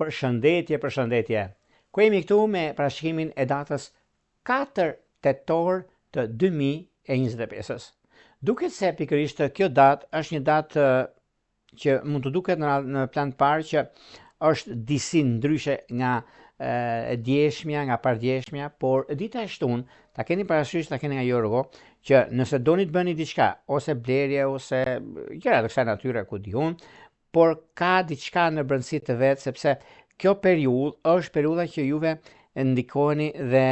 Përshëndetje. Ku jemi këtu me parashikimin e datës 4 tetor të 2025. Duket se pikërisht kjo datë është një datë që mund të duket në plan të parë që është disi ndryshe nga djeshmja, nga pardjeshmja, por dita e shtunë, ta keni parasysh, ta keni nga jorgo, që nëse doni të bëni diçka, ose blerje, ose gjëra të kësaj natyre, ku diun, por ka diçka në brendësi të vetë, sepse kjo periudhë është periudha që juve ndikoni dhe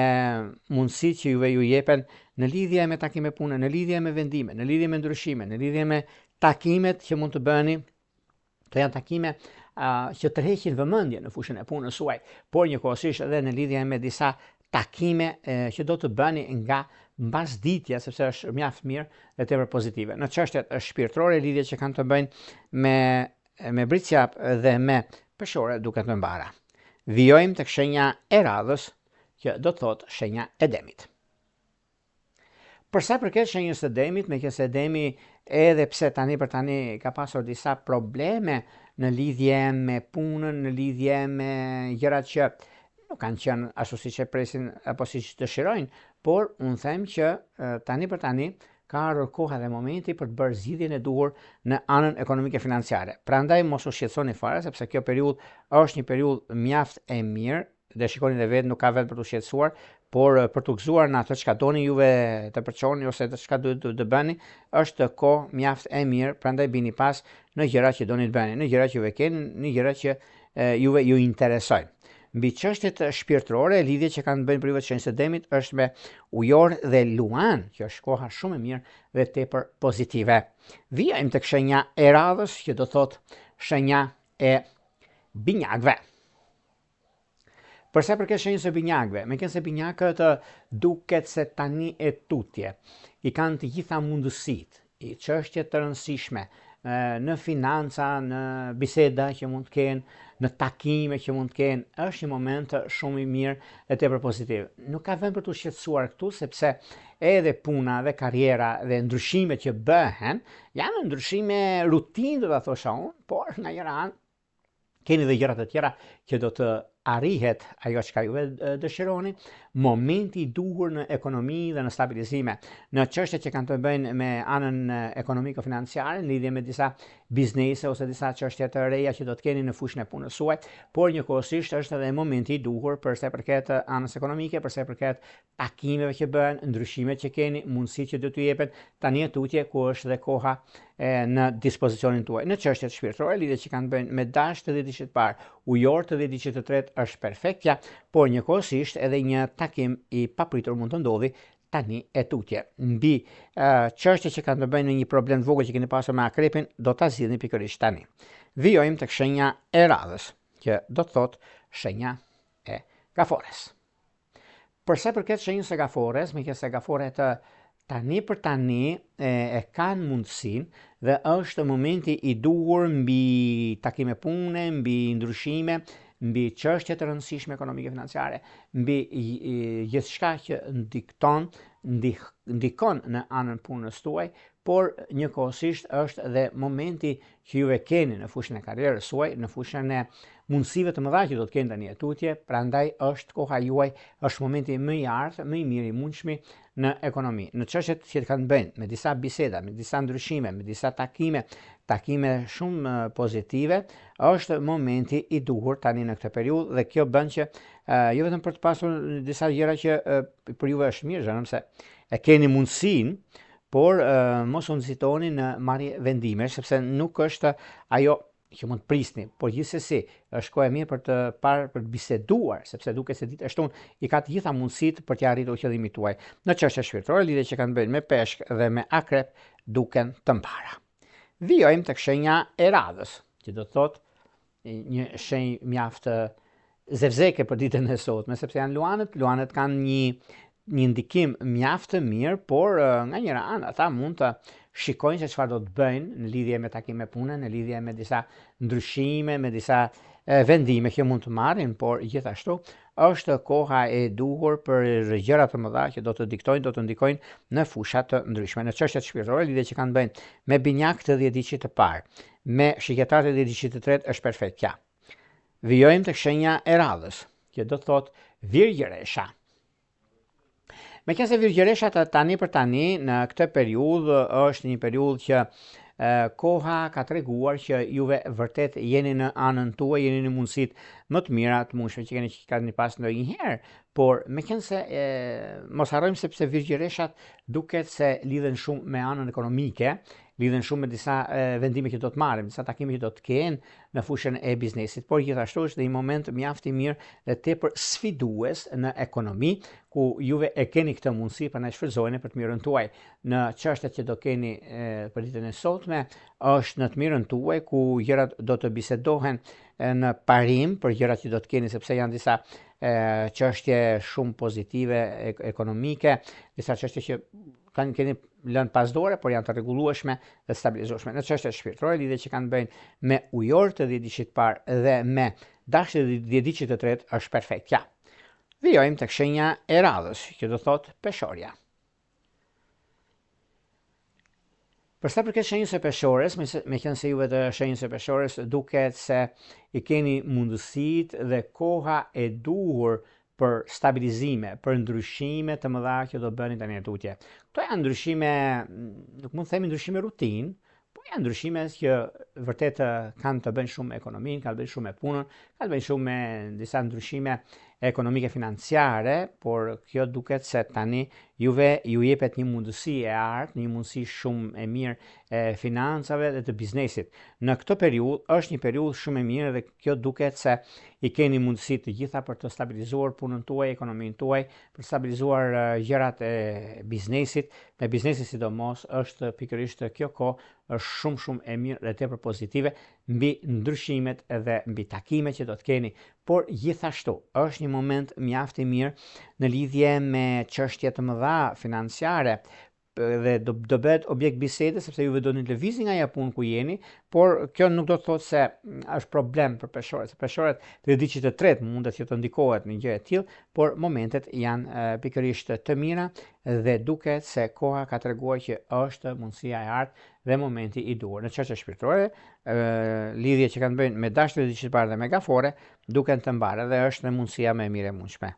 mundësit që juve ju jepen në lidhje me takime pune, në lidhje me vendime, në lidhje me ndryshime, në lidhje me takimet që mund të bëni, të janë takime që tërheqin vëmendje në fushën e punës suaj, por njëkohësisht edhe në lidhje me disa takime që do të bëni nga mbasditja, sepse është mjaft mirë dhe tepër pozitive. Në çështjet shpirtërore, lidhje që kanë të bëjnë me britqap dhe me peshore duket më mbara. Vijojmë tek shenja e radhës, që do të thotë shenja e demit. Për sa përket shenjës së demit, meqense demi edhe pse tani për tani ka pasur disa probleme në lidhje me punën, në lidhje me gjërat që nuk kanë qenë ashtu siç e presin apo siç dëshirojnë, por unë them që tani për tani ka ardhur koha dhe momenti për të bërë zgjidhjen e duhur në anën ekonomike financiare. Prandaj mos u shqetësoni fare, sepse kjo periudhë është një periudhë mjaft e mirë, dhe shikoni dhe vetë nuk ka vetëm për të shqetësuar, por për të gëzuar në atë çka doni juve të përçoni ose çka duhet të bëni, është kohë mjaft e mirë, prandaj bini pas në gjërat që doni të bëni, në gjërat që juve keni, në gjërat që juve ju interesojnë. Mbi çështjet shpirtërore, lidhje që kanë bënë për juve të shenjës së demit është me ujor dhe luan, që është koha shumë e mirë dhe tepër pozitive. Vijojmë tek shenja e radhës, që do thotë shenja e binjakëve. Përsa përket shenjës së binjakëve, meqense binjakët duket se tani e tutje, i kanë të gjitha mundësitë, i çështje të rëndësishme, në financa, në biseda që mund të kenë, në takime që mund të kenë, është një moment shumë i mirë dhe tepër pozitiv. Nuk ka vend për të shqetësuar këtu, sepse edhe puna dhe karriera dhe ndryshimet që bëhen, janë ndryshime rutinë, do ta thosha unë, por nga njëra anë keni dhe gjëra të tjera që do të arrihet ajo çka juve dëshironi, momenti i duhur në ekonomi dhe në stabilizime, në çështjet që kanë të bëjnë me anën ekonomiko-financiare, në lidhje me disa biznese ose disa çështje të reja që do të keni në fushën e punës suaj, por njëkohësisht është edhe momenti i duhur për sa i përket anës ekonomike, për sa i përket takimeve që bëhen, ndryshimet që keni, mundësitë që do t'ju jepen, tani e tutje ku është dhe koha në dispozicionin tuaj. Në çështjet shpirtërore, lidhje që kanë bëjnë me dash të dhjetë të parë, ujor të dhjetë të tretë është perfektja, por njëkohësisht edhe një takim i papritur mund të ndodhi tani e tutje. Mbi çështjet që kanë të bëjnë me një problem të vogël që keni pasur me akrepin, do ta zgjidhni pikërisht tani. Vijojmë tek shenja e radhës, që do të thotë shenja e gafores. Për sa përket shenjës së gafores, meqense gaforet tani për tani e kanë mundësinë dhe është momenti i duhur mbi takime pune, mbi ndryshime, mbi çështje të rëndësishme ekonomike financiare, mbi gjithçka që ndikon në anën punës tuaj, por njëkohësisht është dhe momenti që juve keni në fushën e karrierës suaj, në fushën e mundësive të mëdha që do të keni tani e tutje, prandaj është koha juaj, është momenti më i artë, më i mirë i mundshmi në ekonomi. Në çështjet që kanë bënë me disa biseda, me disa ndryshime, me disa takime shumë pozitive, është momenti i duhur tani në këtë periudhë dhe kjo bën që jo vetëm për të pasur disa gjëra që për juve është mirë, zhanëm se e keni mundësinë, por mos u nxitoni në marrje vendimesh, sepse nuk është ajo që mund të prisni, por gjithsesi është kohë e mirë për të biseduar, sepse duket se ditë e shtunë i ka të gjitha mundësitë për të arritur qëllimin tuaj. Në çështje shpirtërore, lidhje që kanë bënë me peshk dhe me akrep duken të mbara. Vijojmë tek shenja e radhës, që do të thotë një shenjë mjaft zevzeke për ditën e sotme, sepse janë luanët. Luanët kanë një ndikim mjaft të mirë, por nga njëra anë ata mund të shikojnë se çfarë do të bëjnë në lidhje me takime pune, në lidhje me disa ndryshime, me disa vendime që mund të marrin, por gjithashtu është koha e duhur për gjëra të mëdha që do të ndikojnë në fusha të ndryshme. Në çështjet shpirtërore, lidhje që kanë bëjnë me binjak të dhjetëdhjetë të parë, me shikjetar të dhjetëdhjetë të tretë është perfektja. Vijojmë tek shenja e radhës, që do të thotë virgjëresha. Meqense virgjëresha tani për tani në këtë periudhë është një periudhë që koha ka treguar që juve vërtet jeni në anën tuaj, jeni në mundësitë më të mira të mundshme që keni pas ndonjëherë, por meqense mos harrojmë sepse virgjëreshat duket se lidhen shumë me anën ekonomike, lidhen shumë me disa vendime që do të marrim, disa takime që do të kenë në fushën e biznesit, por gjithashtu është dhe një moment mjaft i mirë dhe tepër sfidues në ekonomi, ku juve e keni këtë mundësi për në shfrytëzojeni për të mirën tuaj. Në çështjet që do keni për ditën e sotme, është në të mirën tuaj, ku gjërat do të bisedohen në parim për gjërat që do të keni, sepse janë disa çështje shumë pozitive ekonomike, disa çështje që keni lënë pas dore, por janë të rregullueshme dhe stabilizueshme. Në çështjet shpirtërore, lidhje që kanë bëjnë me ujor të 10 diçit parë dhe me dashje të 10 diçit të tretë është perfektja. Vijojmë tek shenja e radhës, që do thotë peshorja. Për sa përket shenjës së peshores, meqense juve të shenjës së peshores duket se i keni mundësitë dhe koha e duhur për stabilizime, për ndryshime të mëdha që do bëni tani në tutje. Këto janë ndryshime, nuk mund të themi ndryshime rutinë, po janë ndryshime që vërtet kanë të bëjnë shumë me ekonominë, kanë të bëjnë shumë me punën, kanë të bëjnë shumë me disa ndryshime ekonomike financiare, por kjo duket se tani juve ju jepet një mundësi e artë, një mundësi shumë e mirë e financave dhe të biznesit. Në këtë periudhë është një periudhë shumë e mirë dhe kjo duket se i keni mundësi të gjitha për të stabilizuar punën tuaj, ekonominë tuaj, për të stabilizuar gjërat e biznesit. Me biznesin sidomos është pikërisht kjo kohë është shumë e mirë dhe tepër pozitive mbi ndryshimet dhe mbi takimet që do të keni, por gjithashtu është një moment mjaft i mirë në lidhje me çështje të mëdha financiare dhe do bëhet objekt bisede sepse juve do të lëvizni nga ajo punë ku jeni, por kjo nuk do të thotë se është problem për peshorët. Peshorët të diçit të tretë mundet që të ndikohet në gjë e tillë, por momentet janë pikërisht të mira dhe duket se koha ka treguar që është mundësia e artë dhe momenti i duhur. Në çështje shpirtërore, lidhje që kanë bëjnë me dashje të diçit parë dhe me gafore, duken të mbara dhe është në mundësia më e mirë e mundshme.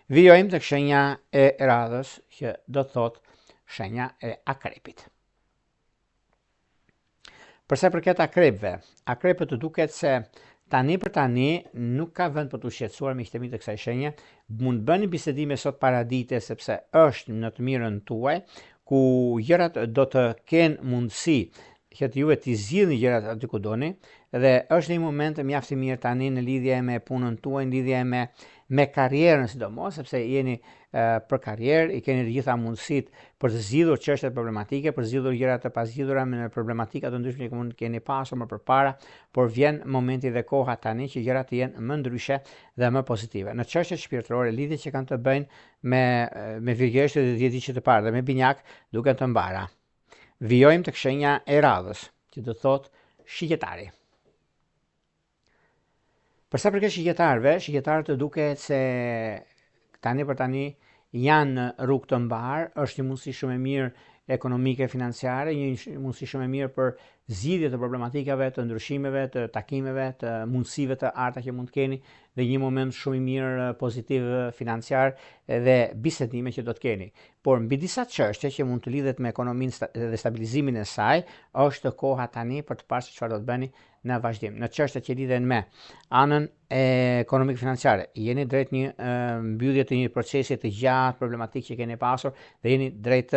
Vijojmë tek shenja e radhës, që do të thotë shenja e akrepit. Përsa përket akrepëve, akrepët të duket se tani për tani nuk ka vend për të shqetësuar me të kësaj shenje, mund bëni bisedime sot paradite sepse është në të mirën tuaj, ku gjërat do të kenë mundësi që të juve t'i zgjidhni gjërat aty ku doni, dhe është një moment mjaft i mirë tani në lidhje me punën tuaj, në lidhje me karrierën sidomos, sepse jeni për karrierë, i keni të gjitha mundësitë për të zgjidhur çështjet problematike, për zgjidhur gjëra të pazgjidhura me problematika të ndryshme që mund të keni pasur më përpara, por vjen momenti dhe koha tani që gjërat të jenë më ndryshe dhe më pozitive. Në çështjet shpirtërore, lidhjet që kanë të bëjnë me virgjëreshët e 10 diçit të parë dhe me binjak duken të mbara. Vijojmë tek shenja e radhës, që do thotë shigjetari. Përsa përket shigjetarët të duket se tani për tani janë në rrugë të mbarë, është një mundësi shumë e mirë ekonomike, financiare, një mundësi shumë e mirë për zgjidhje të problematikave, të ndryshimeve, të takimeve, të mundësive të arta që mund të keni, dhe një moment shumë i mirë pozitiv financiar dhe bisedime që do të keni. Por mbi disa çështje që mund të lidhet me ekonominë dhe stabilizimin e saj, është koha tani për të parë se çfarë do të bëni në vazhdim. Në çështjet që lidhen me anën ekonomike financiare, jeni drejt një mbyllje të një procesi të gjatë problematik që keni pasur dhe jeni drejt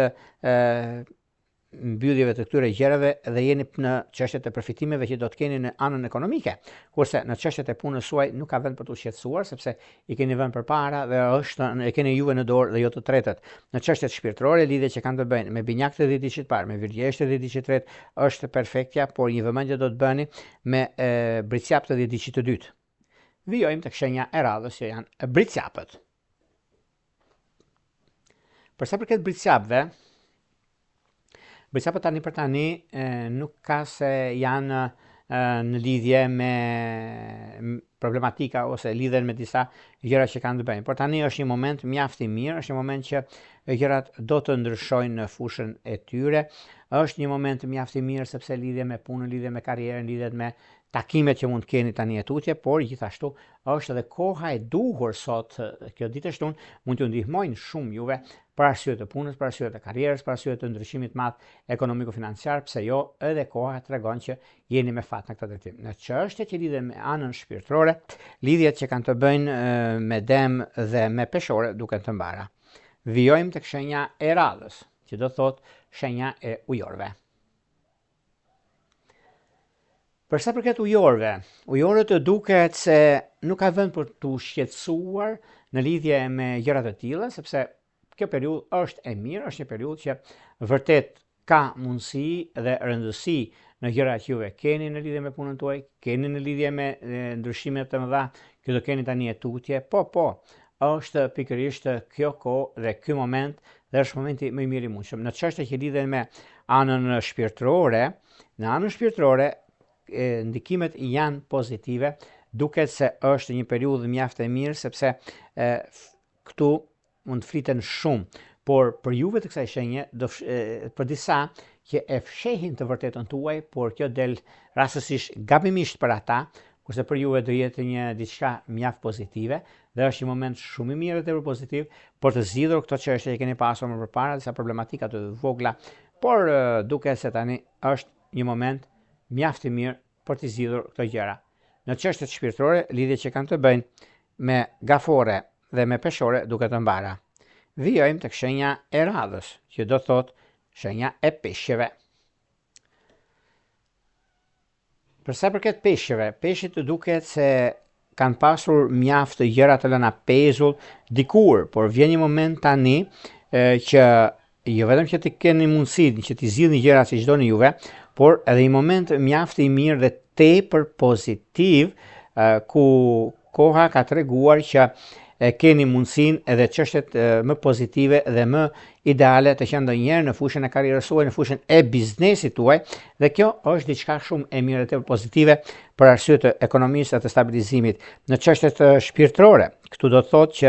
mbylljeve të këtyre gjërave dhe jeni në çështjet e përfitimeve që do të keni në anën ekonomike, kurse në çështjet e punës suaj nuk ka vend për të shqetësuar sepse i keni vënë përpara dhe e keni juve në dorë dhe jo të tretët. Në çështjet shpirtërore, lidhjet që kanë të bëjnë me binjak të 10 diçit parë, me virgjëresht të 10 diçit tretë, është perfektja, por një vëmendje do të bëni me bricjap të 10 diçit të dytë. Vijojmë tek shenja e radhës që janë bricjapët. Përsa përket bricjapëve, bricjapët tani për tani nuk ka se janë në lidhje me problematika ose lidhen me disa gjëra që kanë të bëjnë. Por tani është një moment mjaft i mirë, është një moment që gjërat do të ndryshojnë në fushën e tyre. Është një moment mjaft i mirë sepse lidhje me punën, lidhje me karrierën, lidhet me takimet që mund të keni tani e tutje, por gjithashtu është edhe koha e duhur sot. Kjo ditë e shtunë mund t'ju ndihmojnë shumë juve për arsye të punës, për arsye të karrierës, për arsye të ndryshimit madh ekonomiko-financiar, pse jo, edhe koha tregon që jeni me fat në këtë drejtim. Në çështjet që lidhen me anën shpirtërore, lidhjet që kanë të bëjnë me Dem dhe me Peshore duken të mbara. Vijojmë tek shenja e radhës, që do thotë shenja e ujorëve. Për sa përket ujorët duket se nuk ka vend për t'u shqetësuar në lidhje me gjëra të tilla, sepse kjo periudhë është e mirë, është një periudhë që vërtet ka mundësi dhe rëndësi në gjërat që juve keni në lidhje me punën tuaj, keni në lidhje me ndryshimet të mëdha që do keni tani e tutje. Po, është pikërisht kjo kohë dhe ky moment dhe është momenti më i mirë i mundshëm. Në çështjet që lidhen me anën shpirtërore, në anën shpirtërore ndikimet janë pozitive, duket se është një periudhë mjaft e mirë sepse këtu mund të fliten shumë, por për juve të kësaj shenje, për disa që e fshehin të vërtetën tuaj, por kjo del rastësisht gabimisht për ata, kurse për juve do jetë një diçka mjaft pozitive dhe është një moment shumë i mirë dhe tepër pozitiv për të zgjidhur këto çështje që keni pasur më përpara, disa problematika të vogla, por duket se tani është një moment mjaft i mirë për të zgjidhur këto gjëra. Në çështjet shpirtërore, lidhjet që kanë të bëjnë me Gafore dhe me Peshore duket të mbara. Vijojmë tek shenja e radhës, që do thotë shenja e peshqeve. Për sa përket peshqeve, peshqit duket se kanë pasur mjaft gjëra të lëna pezull dikur, por vjen një moment tani që jo vetëm që të keni mundësinë që t'i zgjidhni gjërat siç doni juve, por edhe një moment mjaft i mirë dhe tepër pozitiv ku koha ka treguar që keni mundësinë edhe çështjet më pozitive dhe më ideale të qenë ndonjëherë në fushën e karrierës suaj, në fushën e biznesit tuaj, dhe kjo është diçka shumë e mirë dhe tepër pozitive për arsye të ekonomisë dhe të stabilizimit. Në çështjet shpirtërore, këtu do të thotë që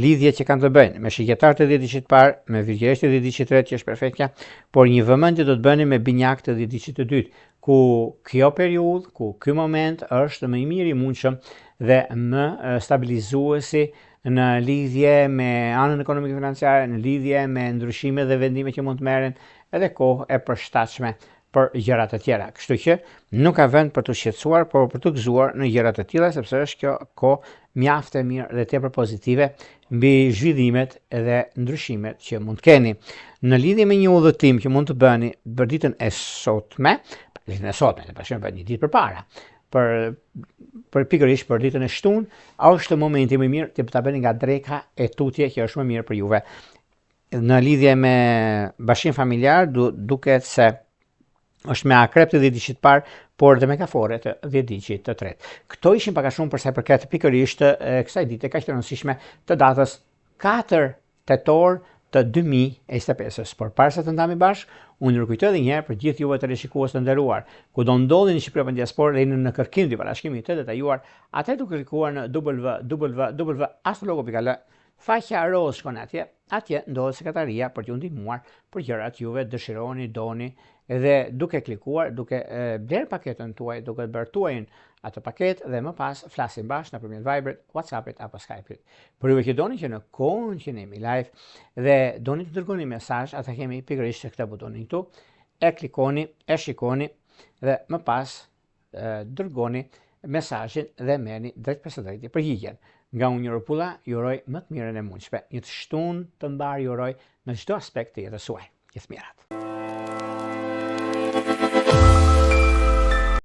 lidhjet që kanë të bëjnë me shigjetar të 10 diçit parë, me virgjëresht të 10 diçit të tretë që është perfektja, por një vëmendje do të bëni me binjak të 10 diçit të dytë, ku kjo periudhë, ku ky moment është më i miri i mundshëm dhe më stabilizuesi në lidhje me anën ekonomike financiare, në lidhje me ndryshimet dhe vendimet që mund të merren, edhe kohë e përshtatshme për gjëra të tjera. Kështu që nuk ka vend për të shqetësuar, por për të gëzuar në gjëra të tilla, sepse është kjo kohë mjaft e mirë dhe tepër pozitive mbi zhvillimet dhe ndryshimet që mund të keni. Në lidhje me një udhëtim që mund të bëni për ditën e sotme, një ditë përpara, për pikërisht për ditën e shtunë, është momenti më i mirë të ta bëni nga dreka e tutje që është më mirë për juve. Në lidhje me bashkim familjar, duket se është me akrep të 10 diçit parë, por dhe me Gafore të 10 diçit të tretë. Këto ishin pak a shumë për sa i përket pikërisht kësaj dite kaq të rëndësishme të datës 4 tetor të 2025. Por para se të ndami bashkë, unë rikujtoj edhe një herë për gjithë juve teleshikues të nderuar, ku do ndodheni në Shqipëri apo në diasporë dhe jeni në kërkim të bashkimit të detajuar, atë duke klikuar në www.astrologo.al, faqja roz shkon atje ndodhet sekretaria për t'ju ndihmuar për gjërat juve dëshironi, doni, dhe duke klikuar, duke bler paketën tuaj, duke bërë tuajin atë paketë dhe më pas flasim bashkë nëpërmjet Viberit, WhatsAppit apo Skype-it. Për juve që doni që në kohën që ne jemi live dhe doni të dërgoni mesazh, atë kemi pikërisht këtë butonin këtu, e klikoni, e shikoni dhe më pas dërgoni mesazhin dhe merrni drejt për së drejti përgjigjen. Nga unë një Ropulla, ju uroj më të mirën e mundshme. Një të shtunë të mbar ju uroj në çdo aspekt të jetës suaj. Gjithë mirat.